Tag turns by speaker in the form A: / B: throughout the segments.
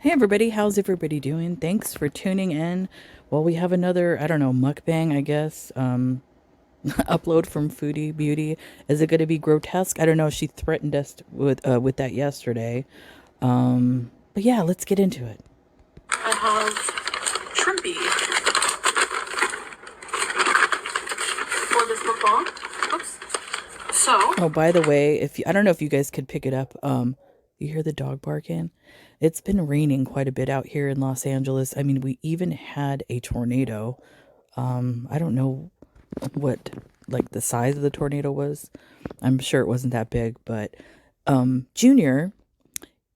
A: Hey everybody, how's everybody doing? Thanks for tuning in. Well, we have another, I don't know, mukbang, I guess, upload from Foodie Beauty. Is it going to be grotesque? I don't know. She threatened us with that yesterday. But yeah, let's get into it.
B: I have shrimpy for this mukbang. Oops. So.
A: Oh, by the way, I don't know if you guys could pick it up. You hear the dog barking? It's been raining quite a bit out here in Los Angeles. I mean, we even had a tornado. I don't know what like the size of the tornado was. I'm sure it wasn't that big, but Junior,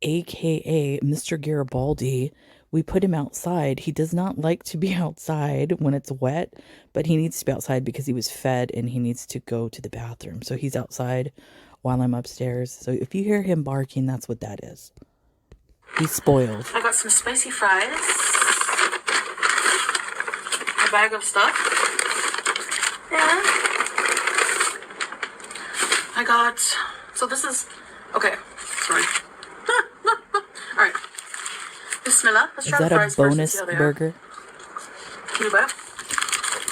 A: aka Mr. Garibaldi, we put him outside. He does not like to be outside when it's wet, but he needs to be outside because he was fed and he needs to go to the bathroom. So he's outside while I'm upstairs. So if you hear him barking, that's what that is. He's spoiled.
B: I got some spicy fries. A bag of stuff. And I got, so this is, okay, sorry. All right. Bismillah. Let's
A: Is
B: try
A: that
B: the
A: a
B: fries
A: bonus
B: first and see how they are.
A: burger?
B: Can you bet?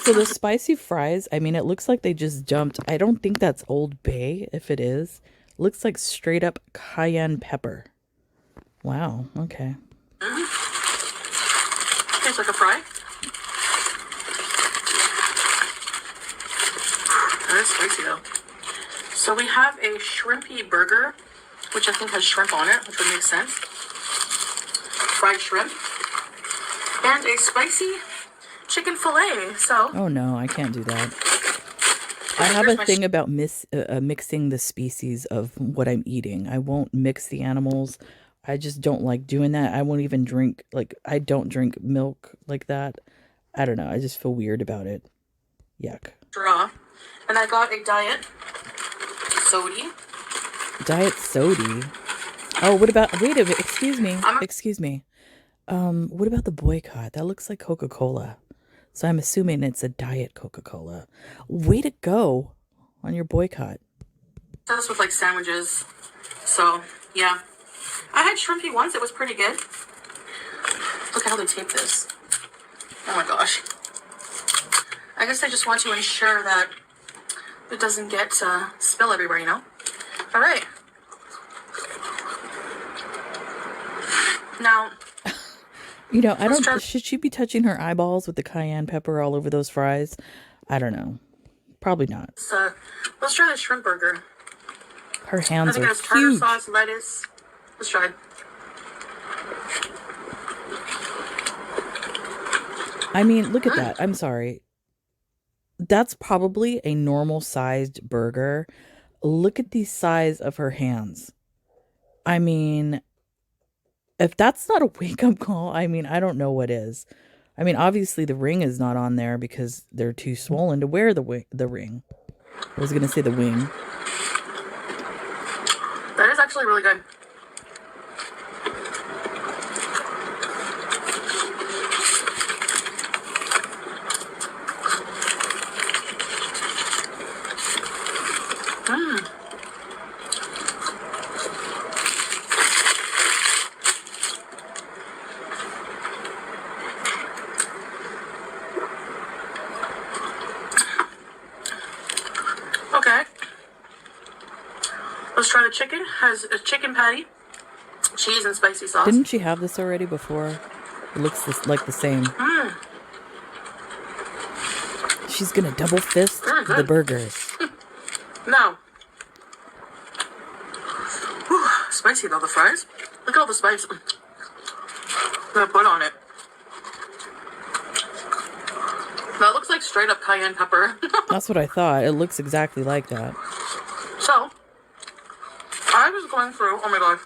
A: So the spicy fries, I mean, it looks like they just dumped, I don't think that's Old Bay. If it is, looks like straight up cayenne pepper. Wow, okay.
B: Tastes like a fry. That is spicy though. So we have a shrimpy burger, which I think has shrimp on it, which would make sense. Fried shrimp. And a spicy chicken fillet. So.
A: Oh no, I can't do that. I have a thing about mixing the species of what I'm eating. I won't mix the animals. I just don't like doing that. I won't even drink, like, I don't drink milk like that. I don't know. I just feel weird about it. Yuck.
B: Draw. And I got a diet sody.
A: Diet sody? Oh, what about, wait a minute, excuse me. What about the boycott? That looks like Coca-Cola. So I'm assuming it's a diet Coca-Cola. Way to go on your boycott.
B: This with like sandwiches. So, yeah. I had shrimpy once. It was pretty good. Look at how they tape this. Oh my gosh. I guess I just want to ensure that it doesn't get spill everywhere, you know? All right. Now.
A: You know, I don't, should she be touching her eyeballs with the cayenne pepper all over those fries? I don't know. Probably not.
B: Let's try the shrimp burger.
A: Her hands are huge.
B: Tartar sauce, lettuce. Let's try.
A: I mean, look at that. I'm sorry. That's probably a normal sized burger. Look at the size of her hands. I mean, if that's not a wake-up call, I mean, I don't know what is. I mean, obviously the ring is not on there because they're too swollen to wear the ring. I was going to say the wing.
B: That is actually really good. Okay. Let's try the chicken. Has a chicken patty, cheese, and spicy sauce.
A: Didn't she have this already before? It looks like the same. She's gonna double fist the burgers.
B: No. Whew, spicy though, the fries. Look at all the spice I'm gonna put on it. That looks like straight up cayenne pepper.
A: That's what I thought. It looks exactly like that.
B: So, I was going through, oh my god.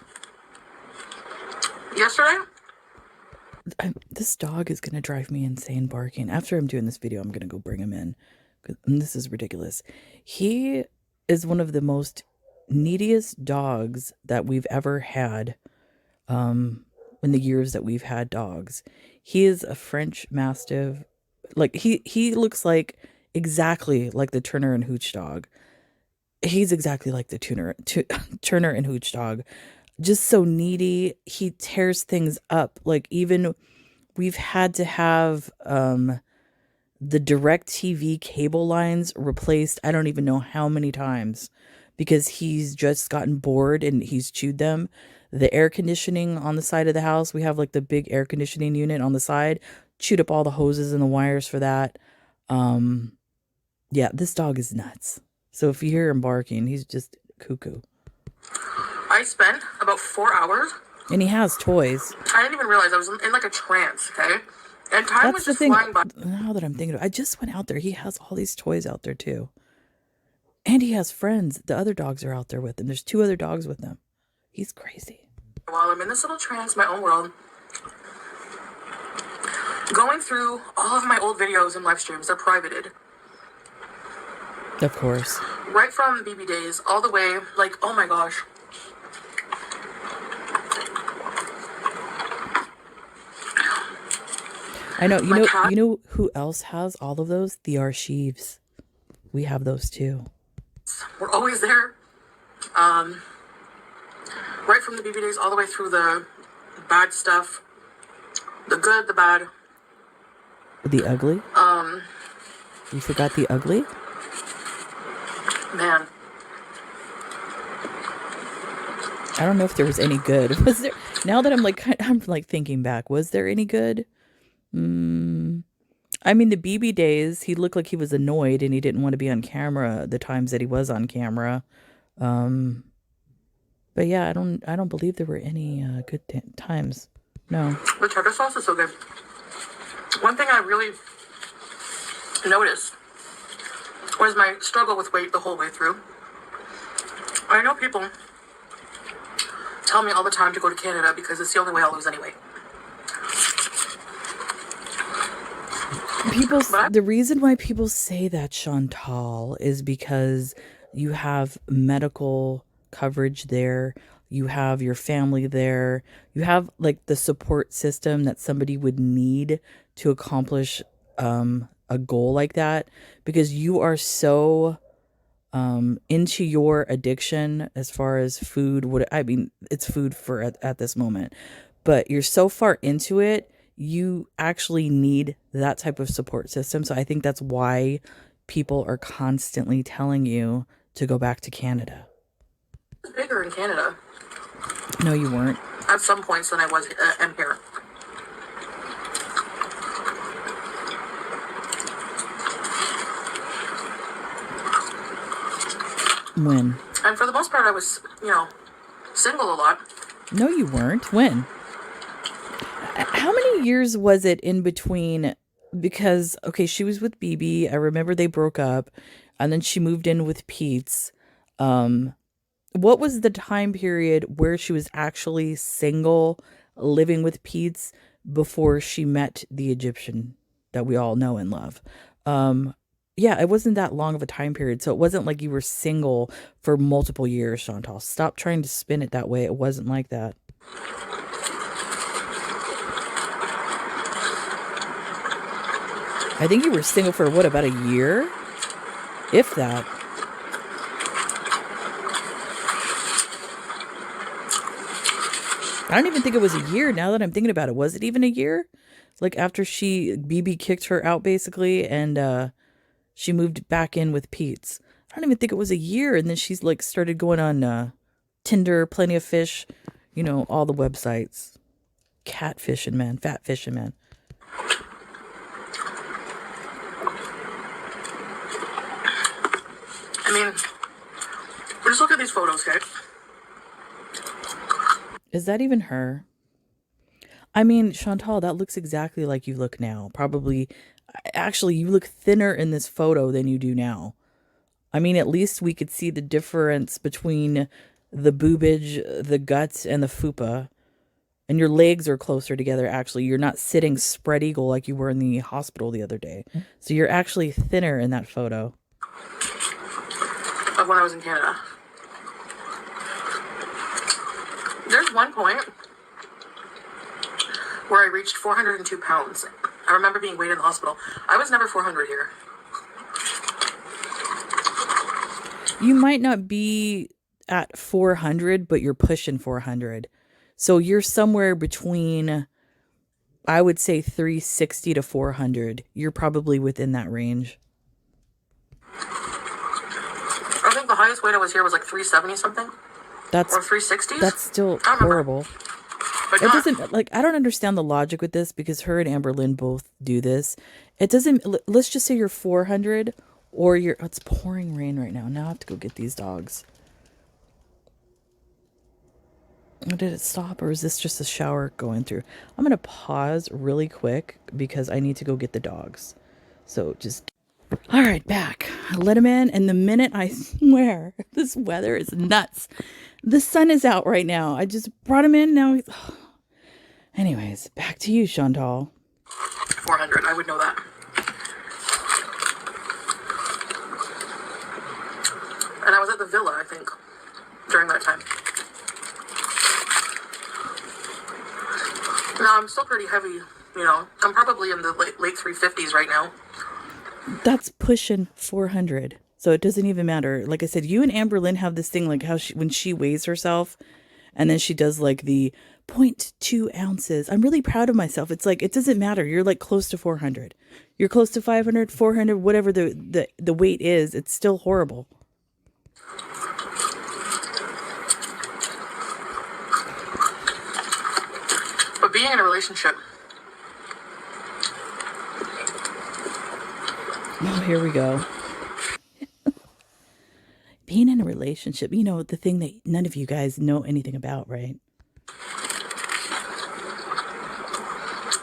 B: Yesterday?
A: This dog is going to drive me insane barking. After I'm doing this video, I'm going to go bring him in. And this is ridiculous. He is one of the most neediest dogs that we've ever had in the years that we've had dogs. He is a French Mastiff. Like, he looks like exactly like the Turner and Hooch dog. He's exactly like the Turner and Hooch dog. just so needy. He tears things up. Like, even we've had to have the direct TV cable lines replaced, I don't even know how many times, because he's just gotten bored and he's chewed them. The air conditioning on the side of the house, we have like the big air conditioning unit on the side, chewed up all the hoses and the wires for that. Um, yeah, this dog is nuts. So if you hear him barking, he's just cuckoo.
B: I spent about 4 hours.
A: And he has toys.
B: I didn't even realize I was in like a trance, okay? And time
A: That's
B: was
A: the
B: just
A: thing.
B: flying by.
A: Now that I'm thinking of it, I just went out there. He has all these toys out there too. And he has friends. The other dogs are out there with him. There's 2 other dogs with him. He's crazy.
B: While I'm in this little trance, my own world, going through all of my old videos and live streams, they're privated.
A: Of course.
B: Right from BB days all the way, like, oh my gosh.
A: I know. You know who else has all of those? The archives. We have those too.
B: We're always there. Right from the BB days all the way through the bad stuff. The good, the bad.
A: The ugly? You forgot the ugly?
B: Man.
A: I don't know if there was any good. Was there? Now that I'm like thinking back, was there any good? I mean, the BB days, he looked like he was annoyed and he didn't want to be on camera the times that he was on camera. But yeah, I don't believe there were any good times. No.
B: The cheddar sauce is so good. One thing I really noticed was my struggle with weight the whole way through. I know people tell me all the time to go to Canada because it's the only way I'll lose any weight.
A: The reason why people say that, Chantal, is because you have medical coverage there, you have your family there, you have like the support system that somebody would need to accomplish a goal like that, because you are so into your addiction as far as food. It's food for at this moment, but you're so far into it, you actually need that type of support system. So I think that's why people are constantly telling you to go back to Canada.
B: I was bigger in Canada.
A: No, you weren't.
B: At some points than I was in here.
A: When?
B: And for the most part, I was, single a lot.
A: No, you weren't. When? How many years was it in between? Because, okay, she was with BB. I remember they broke up, and then she moved in with Pete's. What was the time period where she was actually single, living with Pete's, before she met the Egyptian that we all know and love? Yeah, it wasn't that long of a time period. So it wasn't like you were single for multiple years, Chantal. Stop trying to spin it that way. It wasn't like that. I think you were single for what, about a year? If that. I don't even think it was a year now that I'm thinking about it. Was it even a year? Like after BB kicked her out basically, and she moved back in with Pete's. I don't even think it was a year. And then she's like started going on Tinder, Plenty of Fish, all the websites. Catfishing, man. Fat fishing, man.
B: I mean, just look at these photos, okay?
A: Is that even her? I mean, Chantal, that looks exactly like you look now. Probably, actually, you look thinner in this photo than you do now. I mean, at least we could see the difference between the boobage, the guts, and the fupa. And your legs are closer together, actually. You're not sitting spread eagle like you were in the hospital the other day. So you're actually thinner in that photo.
B: Of when I was in Canada. There's one point where I reached 402 pounds. I remember being weighed in the hospital. I was never 400 here.
A: You might not be at 400, but you're pushing 400. So you're somewhere between, I would say 360 to 400. You're probably within that range.
B: I think the highest weight I was here was like 370 something.
A: That's
B: or 360s.
A: That's still horrible. It doesn't, like, I don't understand the logic with this because her and Amberlynn both do this. It doesn't, let's just say you're 400 or you're, it's pouring rain right now. Now I have to go get these dogs. Did it stop or is this just a shower going through? I'm going to pause really quick because I need to go get the dogs. So just, all right, back. I let him in and the minute, I swear, this weather is nuts. The sun is out right now. I just brought him in. Now he's, anyways, back to you, Chantal.
B: 400, I would know that. And I was at the villa, I think, during that time. No, I'm still pretty heavy, you know. I'm probably in the late 350s right now.
A: That's pushing 400. So it doesn't even matter. Like I said, you and Amberlynn have this thing like how when she weighs herself and then she does like the 0.2 ounces. I'm really proud of myself. It's like, it doesn't matter. You're like close to 400. You're close to 500, 400, whatever the weight is. It's still horrible.
B: But being in a relationship.
A: Oh, here we go. Being in a relationship, you know, the thing that none of you guys know anything about, right?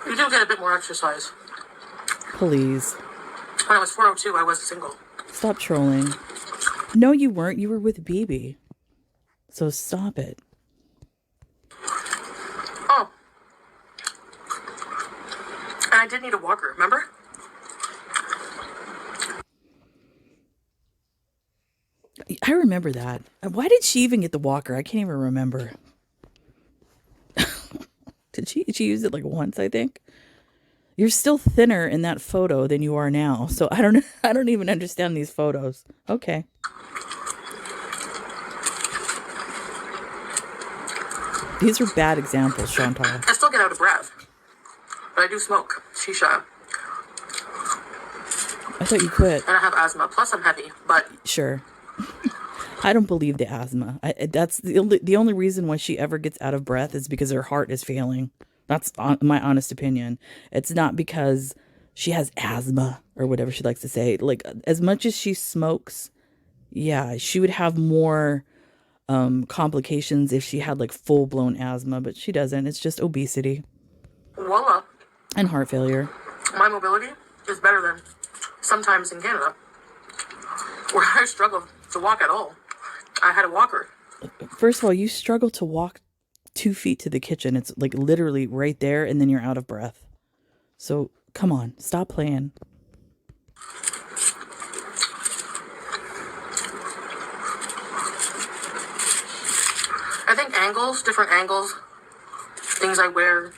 B: You do get a bit more exercise.
A: Please.
B: When I was 402, I was single.
A: Stop trolling. No, you weren't. You were with BB. So stop it.
B: Oh. And I did need a walker, remember?
A: I remember that. Why did she even get the walker? I can't even remember. Did she use it like once, I think? You're still thinner in that photo than you are now. So I don't even understand these photos. Okay. These are bad examples, Chantal.
B: I still get out of breath. But I do smoke shisha.
A: I thought you quit.
B: And I have asthma. Plus I'm heavy, but
A: sure. I don't believe the asthma. That's the only reason why she ever gets out of breath is because her heart is failing. That's my honest opinion. It's not because she has asthma or whatever she likes to say. Like, as much as she smokes, yeah, she would have more complications if she had like full-blown asthma, but she doesn't. It's just obesity.
B: Voila.
A: And heart failure.
B: My mobility is better than sometimes in Canada, where I struggle to walk at all. I had a walker.
A: First of all, you struggle to walk 2 feet to the kitchen. It's like literally right there, and then you're out of breath. So come on, stop playing.
B: I think different angles, things I wear,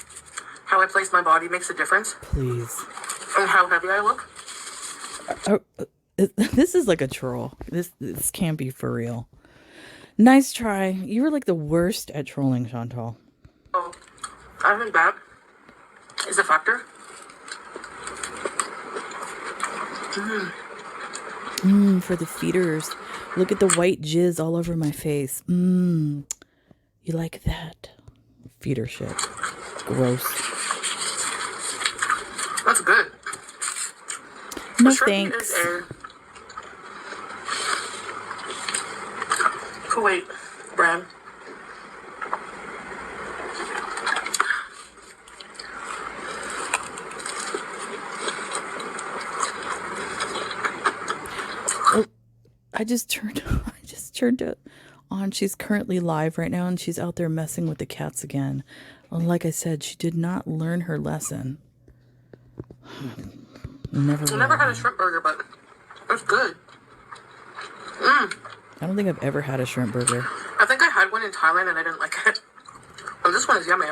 B: how I place my body makes a difference.
A: Please.
B: And how heavy I look.
A: This is like a troll. This can't be for real. Nice try. You were like the worst at trolling, Chantal.
B: Oh, I think that is a factor.
A: For the feeders. Look at the white jizz all over my face. You like that? Feeder shit. Gross.
B: That's good.
A: No thanks.
B: Kuwait brand.
A: Oh, I just turned it on. She's currently live right now and she's out there messing with the cats again. Well, like I said, she did not learn her lesson.
B: Never had a shrimp burger, but it's good.
A: I don't think I've ever had a shrimp burger.
B: I think I had one in Thailand and I didn't like it. But this one is yummy.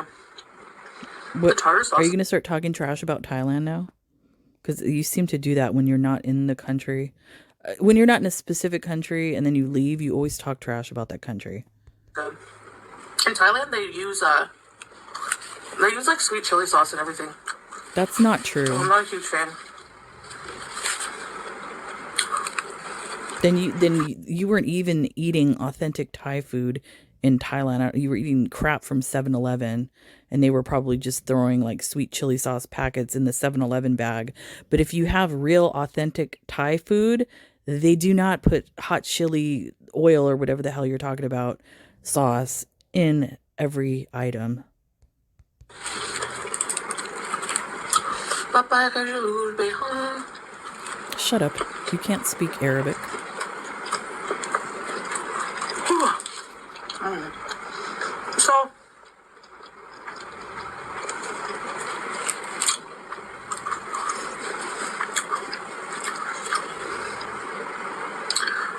A: What,
B: the tartar sauce.
A: Are you going to start talking trash about Thailand now? Because you seem to do that when you're not in the country. when you're not in a specific country and then you leave, you always talk trash about that country.
B: Good. In Thailand, they use like sweet chili sauce and everything.
A: That's not
B: I'm
A: true.
B: not a huge fan.
A: Then you weren't even eating authentic Thai food in Thailand. You were eating crap from 7-Eleven, and they were probably just throwing like sweet chili sauce packets in the 7-Eleven bag. But if you have real authentic Thai food, they do not put hot chili oil or whatever the hell you're talking about sauce in every item. Shut up. You can't speak Arabic.
B: So,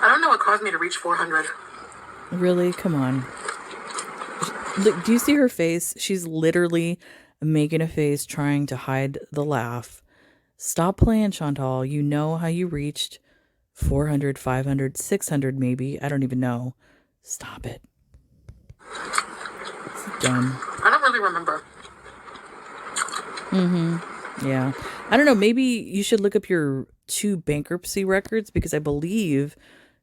B: I don't know what caused me to reach 400.
A: Really? Come on. Look, do you see her face? She's literally making a face trying to hide the laugh. Stop playing, Chantal. You know how you reached 400, 500, 600 maybe. I don't even know. Stop it. It's dumb.
B: I don't really remember.
A: Yeah. I don't know. Maybe you should look up your 2 bankruptcy records because I believe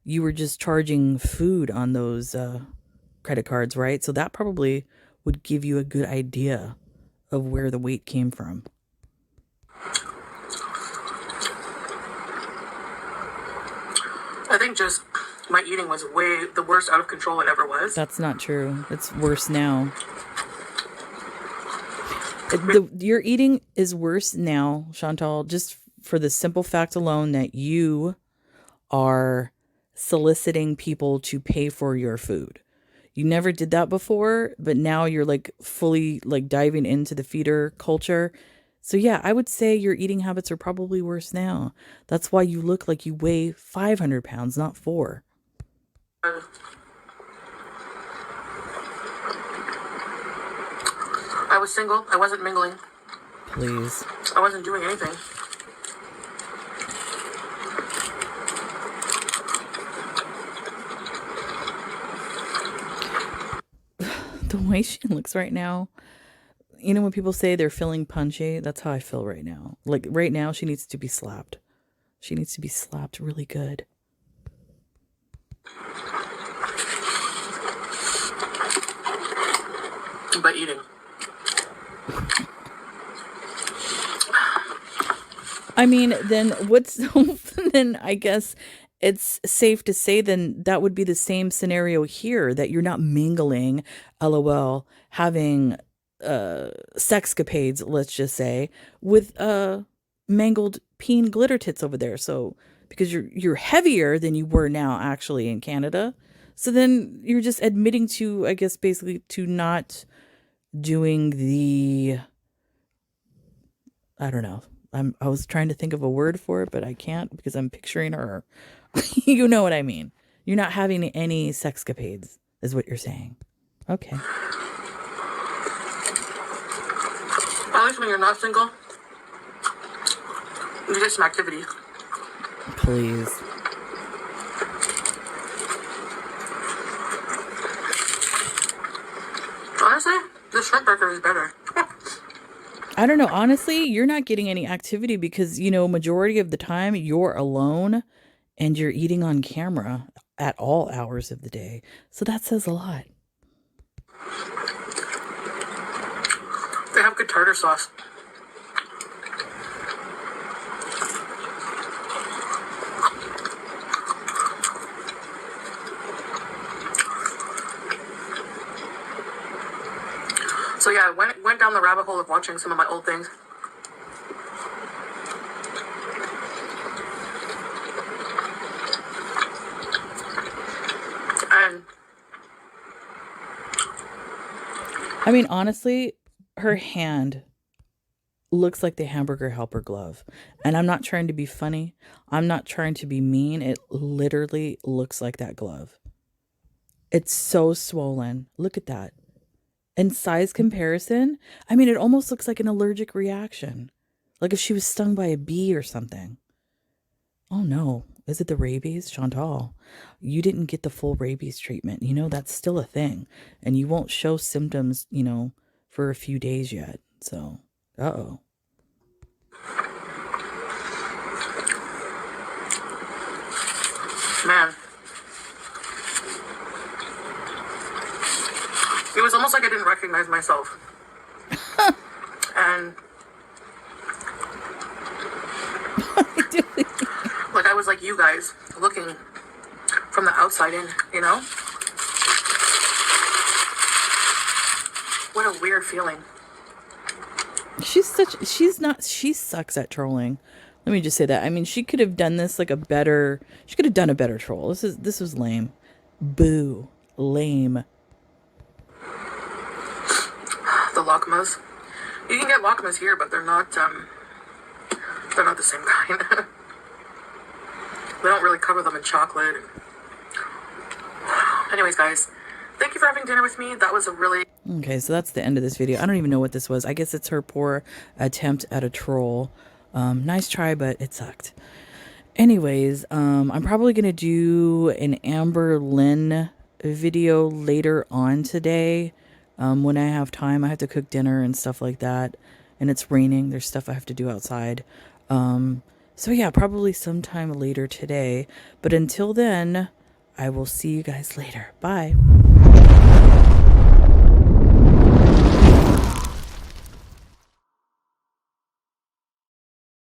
A: you were just charging food on those credit cards, right? So that probably would give you a good idea of where the weight came from.
B: I think just my eating was way the worst out of control it ever was.
A: That's not true. It's worse now. Your eating is worse now, Chantal, just for the simple fact alone that you are soliciting people to pay for your food. You never did that before, but now you're like fully like diving into the feeder culture. So yeah, I would say your eating habits are probably worse now. That's why you look like you weigh 500 pounds, not 4.
B: I was single. I wasn't mingling.
A: Please.
B: I wasn't doing anything.
A: The way she looks right now, you know when people say they're feeling punchy, that's how I feel right now. Like right now, she needs to be slapped. She needs to be slapped really good.
B: By eating.
A: I mean, then what's then I guess it's safe to say then that would be the same scenario here that you're not mingling, lol, having sexcapades, let's just say, with mangled peen glitter tits over there. So because you're heavier than you were now actually in Canada. So then you're just admitting to, I guess, basically to not doing the, I don't know. I was trying to think of a word for it, but I can't because I'm picturing her. You know what I mean. You're not having any sexcapades, is what you're saying. Okay.
B: At least when you're not single, you get some activity.
A: Please.
B: Honestly, the shrimp burger is better.
A: I don't know. Honestly, you're not getting any activity because, majority of the time you're alone and you're eating on camera at all hours of the day. So that says a lot.
B: They have good tartar sauce. So yeah, I went down the rabbit hole of watching some of my old things. And
A: I mean, honestly, her hand looks like the hamburger helper glove. And I'm not trying to be funny. I'm not trying to be mean. It literally looks like that glove. It's so swollen. Look at that. In size comparison, I mean, it almost looks like an allergic reaction. Like if she was stung by a bee or something. Oh no. Is it the rabies? Chantal, you didn't get the full rabies treatment. You know, that's still a thing. And you won't show symptoms, you know, for a few days yet. So, uh-oh.
B: Man. It was almost like I didn't recognize myself. And like I was like you guys, looking from the outside in, you know? What a weird feeling.
A: She sucks at trolling. Let me just say that. I mean, she could have done this like she could have done a better troll. This was lame. Boo. Lame.
B: The Lakmas. You can get Lakmas here, but they're not the same kind. They don't really cover them in chocolate. Anyways, guys, thank you for having dinner with me. That was a really...
A: Okay, so that's the end of this video. I don't even know what this was. I guess it's her poor attempt at a troll. Nice try, but it sucked. Anyways, I'm probably going to do an Amber Lynn video later on today. When I have time. I have to cook dinner and stuff like that. And it's raining. There's stuff I have to do outside. So yeah, probably sometime later today. But until then, I will see you guys later. Bye.